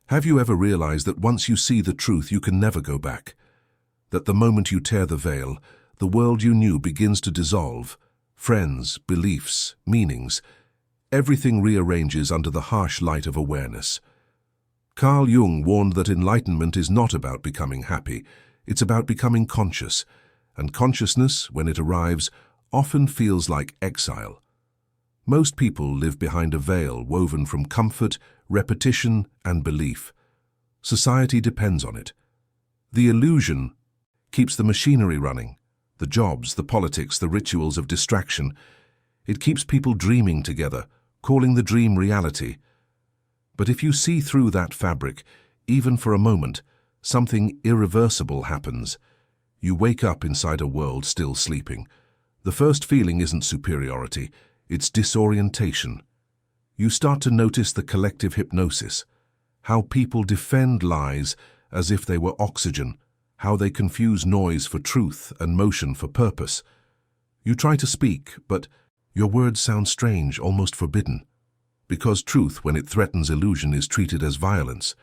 Have you ever realized that once you see the truth, you can never go back? That the moment you tear the veil, the world you knew begins to dissolve. Friends, beliefs, meanings, everything rearranges under the harsh light of awareness. Carl Jung warned that enlightenment is not about becoming happy, it's about becoming conscious, and consciousness, when it arrives, often feels like exile. Most people live behind a veil woven from comfort, repetition, and belief. Society depends on it. The illusion keeps the machinery running, the jobs, the politics, the rituals of distraction. It keeps people dreaming together, calling the dream reality. But if you see through that fabric, even for a moment, something irreversible happens. You wake up inside a world still sleeping. The first feeling isn't superiority, it's disorientation. You start to notice the collective hypnosis, how people defend lies as if they were oxygen, how they confuse noise for truth and motion for purpose. You try to speak, but your words sound strange, almost forbidden. Because truth, when it threatens illusion, is treated as violence,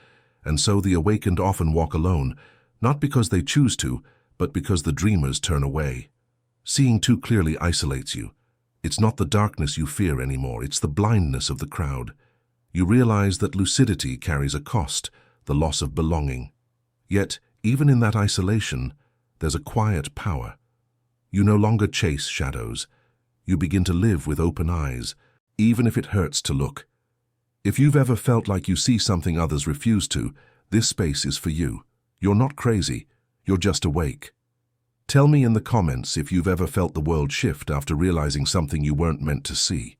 and so the awakened often walk alone, not because they choose to, but because the dreamers turn away. Seeing too clearly isolates you. It's not the darkness you fear anymore, it's the blindness of the crowd. You realize that lucidity carries a cost, the loss of belonging. Yet, even in that isolation, there's a quiet power. You no longer chase shadows. You begin to live with open eyes, even if it hurts to look. If you've ever felt like you see something others refuse to, this space is for you. You're not crazy, you're just awake. Tell me in the comments if you've ever felt the world shift after realizing something you weren't meant to see.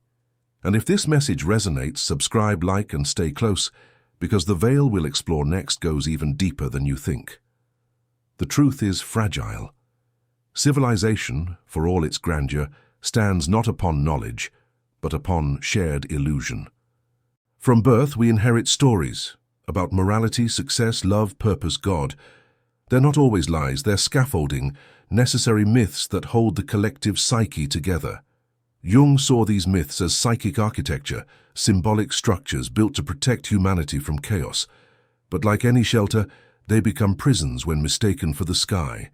And if this message resonates, subscribe, like, and stay close, because the veil we'll explore next goes even deeper than you think. The truth is fragile. Civilization, for all its grandeur, stands not upon knowledge, but upon shared illusion. From birth, we inherit stories about morality, success, love, purpose, God. They're not always lies, they're scaffolding, necessary myths that hold the collective psyche together. Jung saw these myths as psychic architecture, symbolic structures built to protect humanity from chaos. But like any shelter, they become prisons when mistaken for the sky.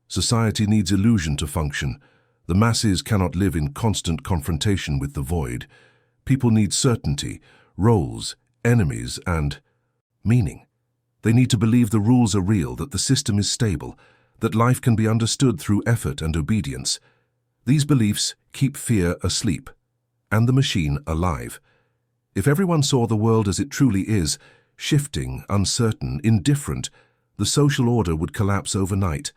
Society needs illusion to function. The masses cannot live in constant confrontation with the void. People need certainty, roles, enemies, and meaning. They need to believe the rules are real, that the system is stable, that life can be understood through effort and obedience. These beliefs keep fear asleep, and the machine alive. If everyone saw the world as it truly is, shifting, uncertain, indifferent, the social order would collapse overnight.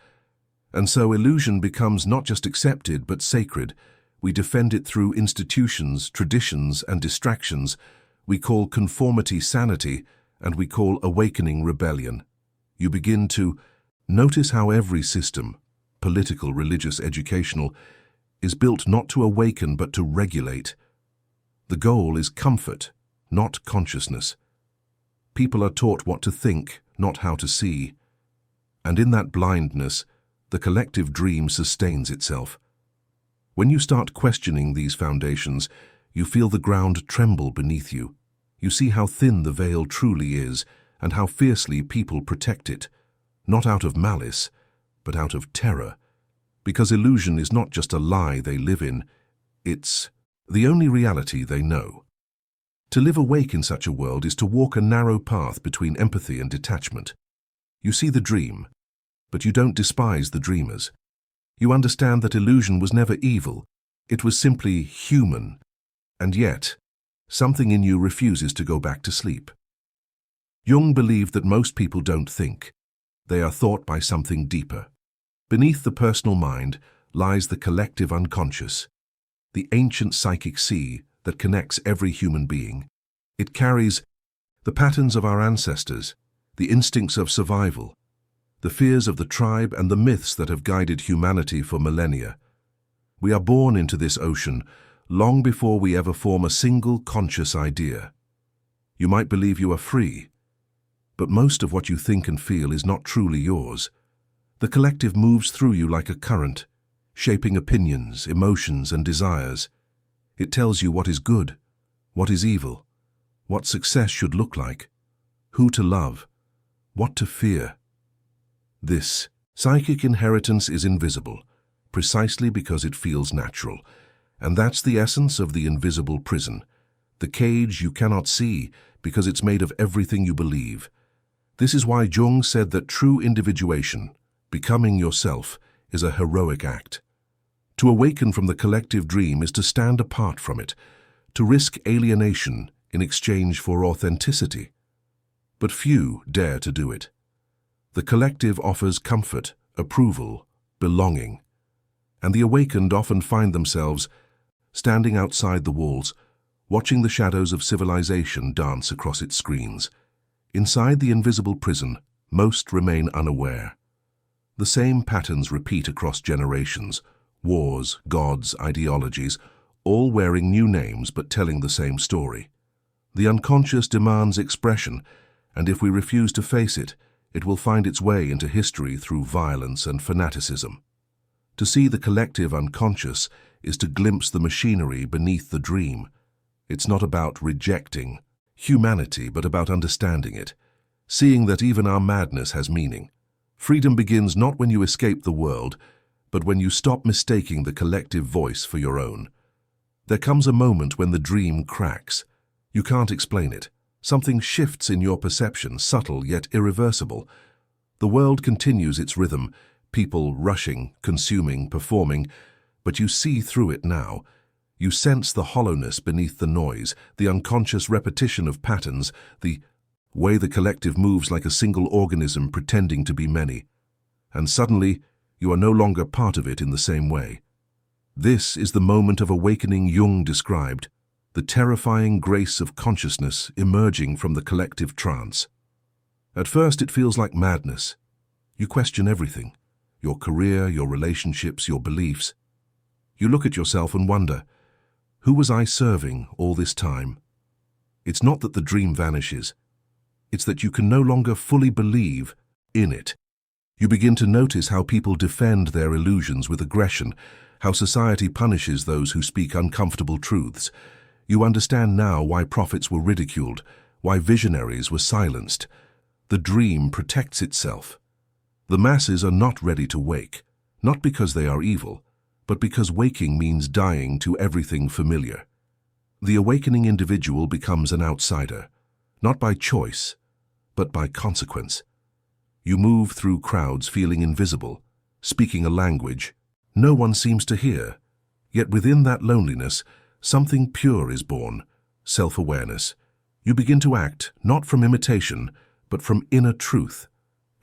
And so illusion becomes not just accepted, but sacred. We defend it through institutions, traditions, and distractions. We call conformity sanity, and we call awakening rebellion. You begin to notice how every system, political, religious, educational, is built not to awaken but to regulate. The goal is comfort, not consciousness. People are taught what to think, not how to see. And in that blindness, the collective dream sustains itself. When you start questioning these foundations, you feel the ground tremble beneath you. You see how thin the veil truly is, and how fiercely people protect it, not out of malice, but out of terror. Because illusion is not just a lie they live in, it's the only reality they know. To live awake in such a world is to walk a narrow path between empathy and detachment. You see the dream, but you don't despise the dreamers. You understand that illusion was never evil, it was simply human, and yet, something in you refuses to go back to sleep. Jung believed that most people don't think. They are thought by something deeper. Beneath the personal mind lies the collective unconscious, the ancient psychic sea that connects every human being. It carries the patterns of our ancestors, the instincts of survival, the fears of the tribe, and the myths that have guided humanity for millennia. We are born into this ocean long before we ever form a single conscious idea. You might believe you are free, but most of what you think and feel is not truly yours. The collective moves through you like a current, shaping opinions, emotions, and desires. It tells you what is good, what is evil, what success should look like, who to love, what to fear. This psychic inheritance is invisible, precisely because it feels natural, and that's the essence of the invisible prison, the cage you cannot see because it's made of everything you believe. This is why Jung said that true individuation, becoming yourself, is a heroic act. To awaken from the collective dream is to stand apart from it, to risk alienation in exchange for authenticity. But few dare to do it. The collective offers comfort, approval, belonging, and the awakened often find themselves standing outside the walls, watching the shadows of civilization dance across its screens. Inside the invisible prison, most remain unaware. The same patterns repeat across generations, wars, gods, ideologies, all wearing new names but telling the same story. The unconscious demands expression, and if we refuse to face it, it will find its way into history through violence and fanaticism. To see the collective unconscious is to glimpse the machinery beneath the dream. It's not about rejecting humanity, but about understanding it, seeing that even our madness has meaning. Freedom begins not when you escape the world, but when you stop mistaking the collective voice for your own. There comes a moment when the dream cracks. You can't explain it. Something shifts in your perception, subtle yet irreversible. The world continues its rhythm, people rushing, consuming, performing, but you see through it now. You sense the hollowness beneath the noise, the unconscious repetition of patterns, the way the collective moves like a single organism pretending to be many. And suddenly, you are no longer part of it in the same way. This is the moment of awakening Jung described, the terrifying grace of consciousness emerging from the collective trance. At first it feels like madness. You question everything, your career, your relationships, your beliefs. You look at yourself and wonder, who was I serving all this time? It's not that the dream vanishes. It's that you can no longer fully believe in it. You begin to notice how people defend their illusions with aggression, how society punishes those who speak uncomfortable truths. You understand now why prophets were ridiculed, why visionaries were silenced. The dream protects itself. The masses are not ready to wake, not because they are evil, but because waking means dying to everything familiar. The awakening individual becomes an outsider, not by choice, but by consequence. You move through crowds feeling invisible, speaking a language no one seems to hear. Yet within that loneliness, something pure is born, self-awareness. You begin to act not from imitation, but from inner truth.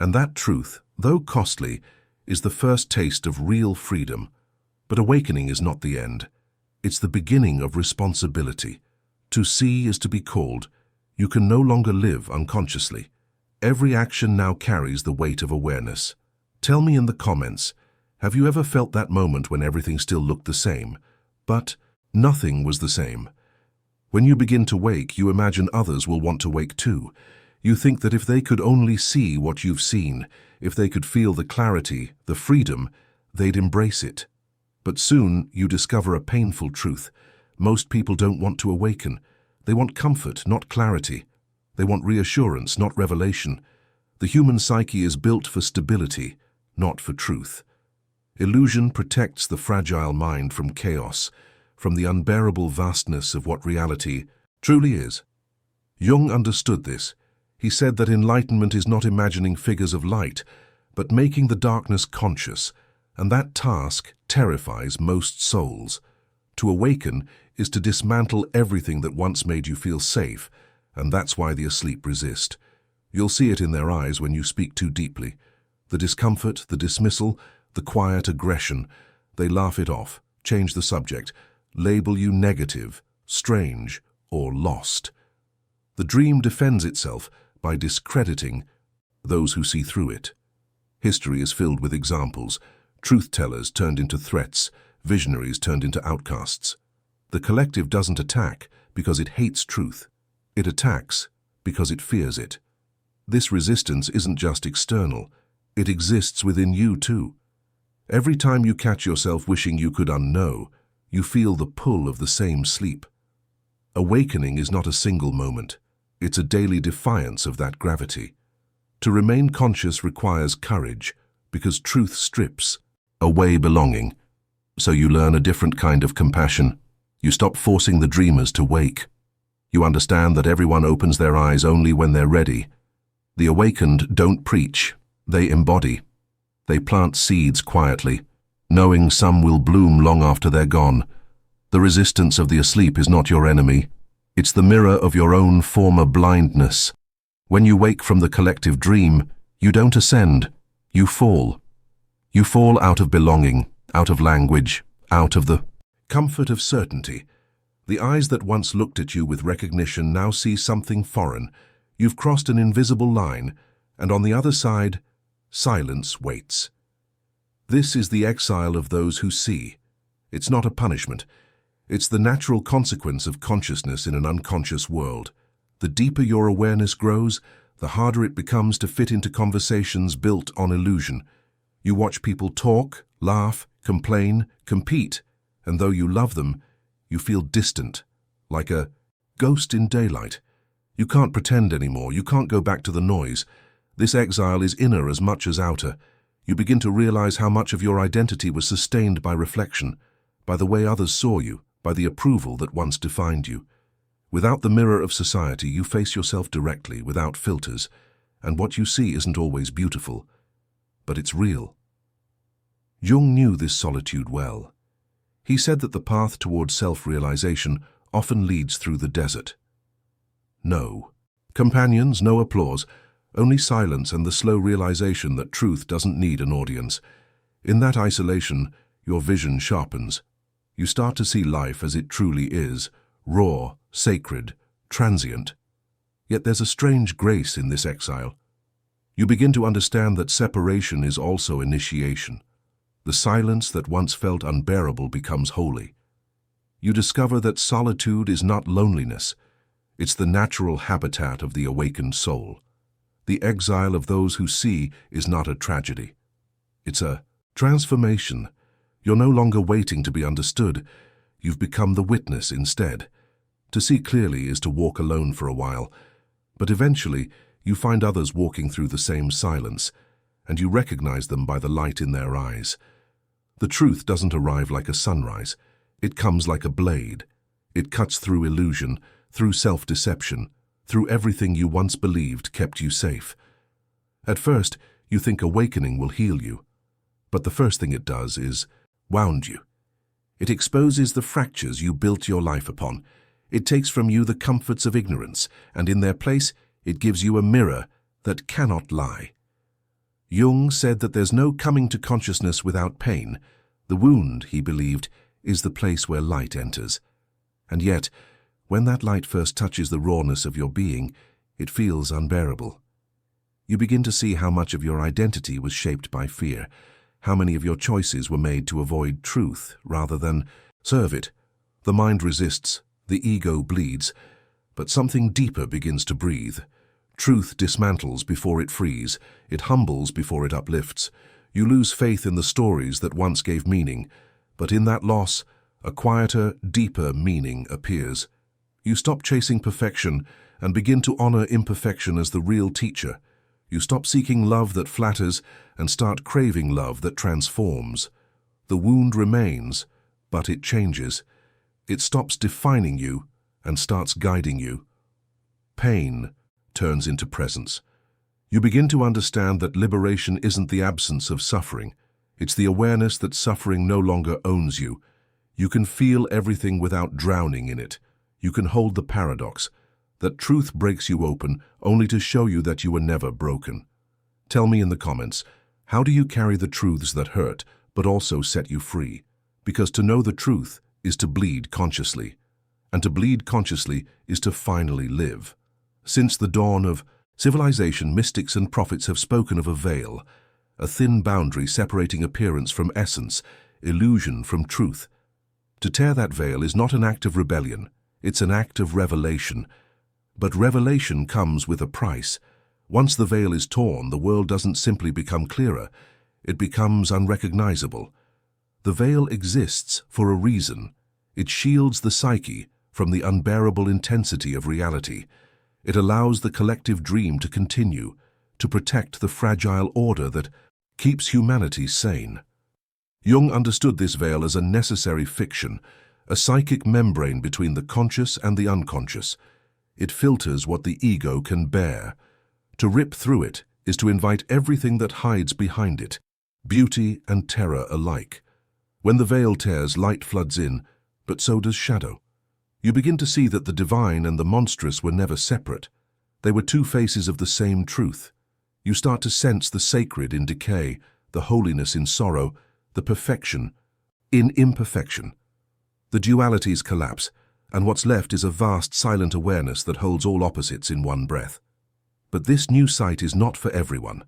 And that truth, though costly, is the first taste of real freedom. But awakening is not the end. It's the beginning of responsibility. To see is to be called. You can no longer live unconsciously. Every action now carries the weight of awareness. Tell me in the comments, have you ever felt that moment when everything still looked the same, but nothing was the same? When you begin to wake, you imagine others will want to wake too. You think that if they could only see what you've seen, if they could feel the clarity, the freedom, they'd embrace it. But soon you discover a painful truth. Most people don't want to awaken. They want comfort, not clarity. They want reassurance, not revelation. The human psyche is built for stability, not for truth. Illusion protects the fragile mind from chaos, from the unbearable vastness of what reality truly is. Jung understood this. He said that enlightenment is not imagining figures of light, but making the darkness conscious, and that task terrifies most souls. To awaken is to dismantle everything that once made you feel safe, and that's why the asleep resist. You'll see it in their eyes when you speak too deeply. The discomfort, the dismissal, the quiet aggression, they laugh it off, change the subject, label you negative, strange, or lost. The dream defends itself by discrediting those who see through it. History is filled with examples, truth-tellers turned into threats, visionaries turned into outcasts. The collective doesn't attack because it hates truth. It attacks because it fears it. This resistance isn't just external, it exists within you too. Every time you catch yourself wishing you could unknow, you feel the pull of the same sleep. Awakening is not a single moment. It's a daily defiance of that gravity. To remain conscious requires courage, because truth strips away belonging. So you learn a different kind of compassion. You stop forcing the dreamers to wake. You understand that everyone opens their eyes only when they're ready. The awakened don't preach, they embody. They plant seeds quietly, knowing some will bloom long after they're gone. The resistance of the asleep is not your enemy. It's the mirror of your own former blindness. When you wake from the collective dream, you don't ascend, you fall. You fall out of belonging, out of language, out of the comfort of certainty. The eyes that once looked at you with recognition now see something foreign. You've crossed an invisible line, and on the other side, silence waits. This is the exile of those who see. It's not a punishment. It's the natural consequence of consciousness in an unconscious world. The deeper your awareness grows, the harder it becomes to fit into conversations built on illusion. You watch people talk, laugh, complain, compete, and though you love them, you feel distant, like a ghost in daylight. You can't pretend anymore, you can't go back to the noise. This exile is inner as much as outer. You begin to realize how much of your identity was sustained by reflection, by the way others saw you, by the approval that once defined you. Without the mirror of society, you face yourself directly, without filters, and what you see isn't always beautiful, but it's real. Jung knew this solitude well. He said that the path towards self-realization often leads through the desert. No companions, no applause, only silence and the slow realization that truth doesn't need an audience. In that isolation, your vision sharpens. You start to see life as it truly is, raw, sacred, transient. Yet there's a strange grace in this exile. You begin to understand that separation is also initiation. The silence that once felt unbearable becomes holy. You discover that solitude is not loneliness. It's the natural habitat of the awakened soul. The exile of those who see is not a tragedy. It's a transformation. You're no longer waiting to be understood. You've become the witness instead. To see clearly is to walk alone for a while, but eventually you find others walking through the same silence, and you recognize them by the light in their eyes. The truth doesn't arrive like a sunrise. It comes like a blade. It cuts through illusion, through self-deception, through everything you once believed kept you safe. At first, you think awakening will heal you, but the first thing it does is wound you. It exposes the fractures you built your life upon. It takes from you the comforts of ignorance, and in their place, it gives you a mirror that cannot lie. Jung said that there's no coming to consciousness without pain. The wound, he believed, is the place where light enters. And yet, when that light first touches the rawness of your being, it feels unbearable. You begin to see how much of your identity was shaped by fear, how many of your choices were made to avoid truth rather than serve it. The mind resists, the ego bleeds, but something deeper begins to breathe. Truth dismantles before it frees, it humbles before it uplifts. You lose faith in the stories that once gave meaning, but in that loss, a quieter, deeper meaning appears. You stop chasing perfection and begin to honor imperfection as the real teacher. You stop seeking love that flatters and start craving love that transforms. The wound remains, but it changes. It stops defining you and starts guiding you. Pain turns into presence. You begin to understand that liberation isn't the absence of suffering. It's the awareness that suffering no longer owns you. You can feel everything without drowning in it. You can hold the paradox, that truth breaks you open only to show you that you were never broken. Tell me in the comments, how do you carry the truths that hurt, but also set you free? Because to know the truth is to bleed consciously, and to bleed consciously is to finally live. Since the dawn of civilization, mystics and prophets have spoken of a veil, a thin boundary separating appearance from essence, illusion from truth. To tear that veil is not an act of rebellion, it's an act of revelation. But revelation comes with a price. Once the veil is torn, the world doesn't simply become clearer, it becomes unrecognizable. The veil exists for a reason. It shields the psyche from the unbearable intensity of reality. It allows the collective dream to continue, to protect the fragile order that keeps humanity sane. Jung understood this veil as a necessary fiction, a psychic membrane between the conscious and the unconscious. It filters what the ego can bear. To rip through it is to invite everything that hides behind it, beauty and terror alike. When the veil tears, light floods in, but so does shadow. You begin to see that the divine and the monstrous were never separate. They were two faces of the same truth. You start to sense the sacred in decay, the holiness in sorrow, the perfection in imperfection. The dualities collapse, and what's left is a vast silent awareness that holds all opposites in one breath. But this new sight is not for everyone.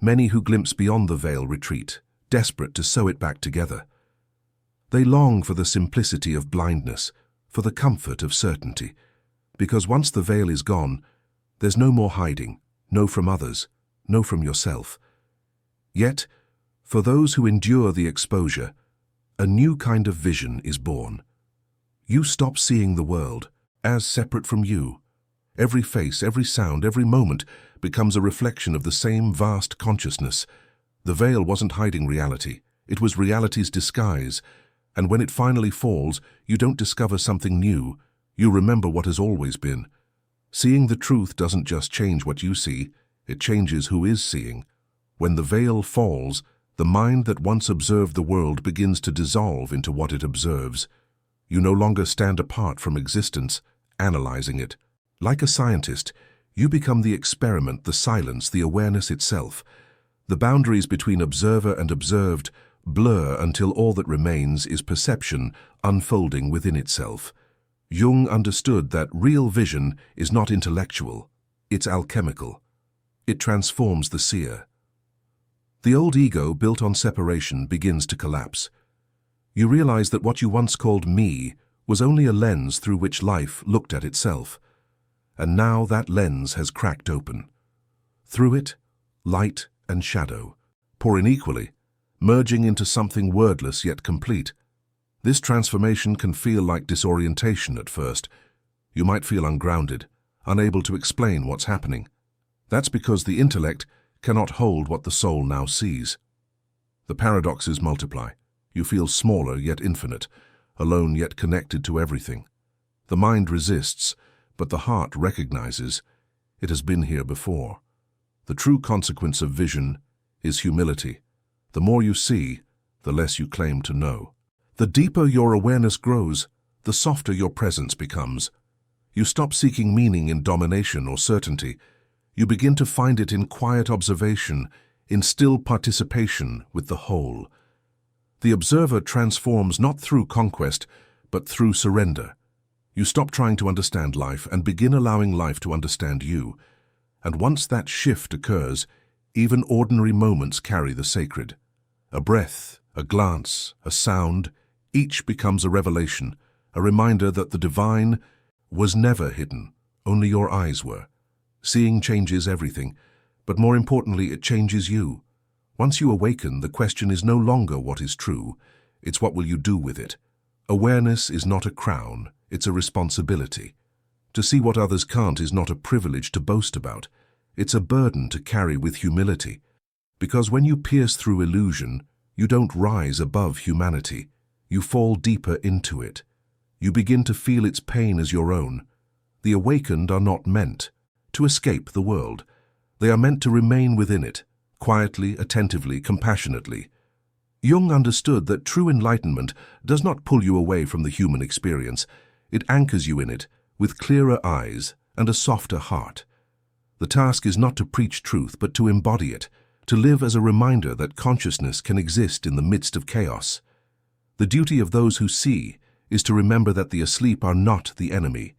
Many who glimpse beyond the veil retreat, desperate to sew it back together. They long for the simplicity of blindness, for the comfort of certainty, because once the veil is gone, there's no more hiding, no from others, no from yourself. Yet, for those who endure the exposure, a new kind of vision is born. You stop seeing the world as separate from you. Every face, every sound, every moment becomes a reflection of the same vast consciousness. The veil wasn't hiding reality, it was reality's disguise, and when it finally falls, you don't discover something new, you remember what has always been. Seeing the truth doesn't just change what you see, it changes who is seeing. When the veil falls, the mind that once observed the world begins to dissolve into what it observes. You no longer stand apart from existence, analyzing it. Like a scientist, you become the experiment, the silence, the awareness itself. The boundaries between observer and observed blur until all that remains is perception unfolding within itself. Jung understood that real vision is not intellectual, it's alchemical. It transforms the seer. The old ego, built on separation, begins to collapse. You realize that what you once called me was only a lens through which life looked at itself. And now that lens has cracked open. Through it, light and shadow pour in equally, merging into something wordless yet complete. This transformation can feel like disorientation at first. You might feel ungrounded, unable to explain what's happening. That's because the intellect cannot hold what the soul now sees. The paradoxes multiply. You feel smaller yet infinite, alone yet connected to everything. The mind resists, but the heart recognizes it has been here before. The true consequence of vision is humility. The more you see, the less you claim to know. The deeper your awareness grows, the softer your presence becomes. You stop seeking meaning in domination or certainty. You begin to find it in quiet observation, in still participation with the whole. The observer transforms not through conquest, but through surrender. You stop trying to understand life and begin allowing life to understand you. And once that shift occurs, even ordinary moments carry the sacred. A breath, a glance, a sound, each becomes a revelation, a reminder that the divine was never hidden, only your eyes were. Seeing changes everything, but more importantly, it changes you. Once you awaken, the question is no longer what is true, it's what will you do with it. Awareness is not a crown, it's a responsibility. To see what others can't is not a privilege to boast about, it's a burden to carry with humility. Because when you pierce through illusion, you don't rise above humanity, you fall deeper into it. You begin to feel its pain as your own. The awakened are not meant to escape the world. They are meant to remain within it, quietly, attentively, compassionately. Jung understood that true enlightenment does not pull you away from the human experience. It anchors you in it, with clearer eyes and a softer heart. The task is not to preach truth, but to embody it, to live as a reminder that consciousness can exist in the midst of chaos. The duty of those who see is to remember that the asleep are not the enemy.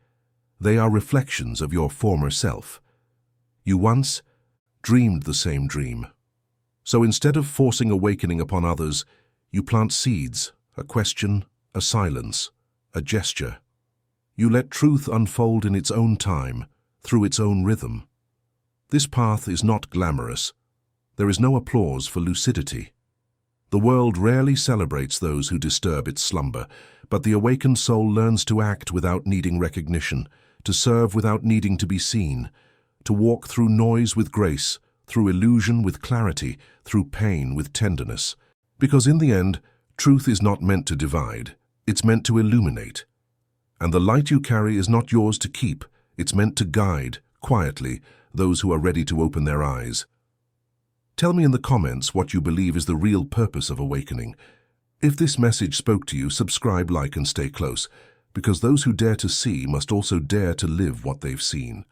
They are reflections of your former self. You once dreamed the same dream. So instead of forcing awakening upon others, you plant seeds, a question, a silence, a gesture. You let truth unfold in its own time, through its own rhythm. This path is not glamorous. There is no applause for lucidity. The world rarely celebrates those who disturb its slumber, but the awakened soul learns to act without needing recognition, to serve without needing to be seen, to walk through noise with grace, through illusion with clarity, through pain with tenderness. Because in the end, truth is not meant to divide, it's meant to illuminate. And the light you carry is not yours to keep, it's meant to guide, quietly, those who are ready to open their eyes. Tell me in the comments what you believe is the real purpose of awakening. If this message spoke to you, subscribe, like, and stay close, because those who dare to see must also dare to live what they've seen.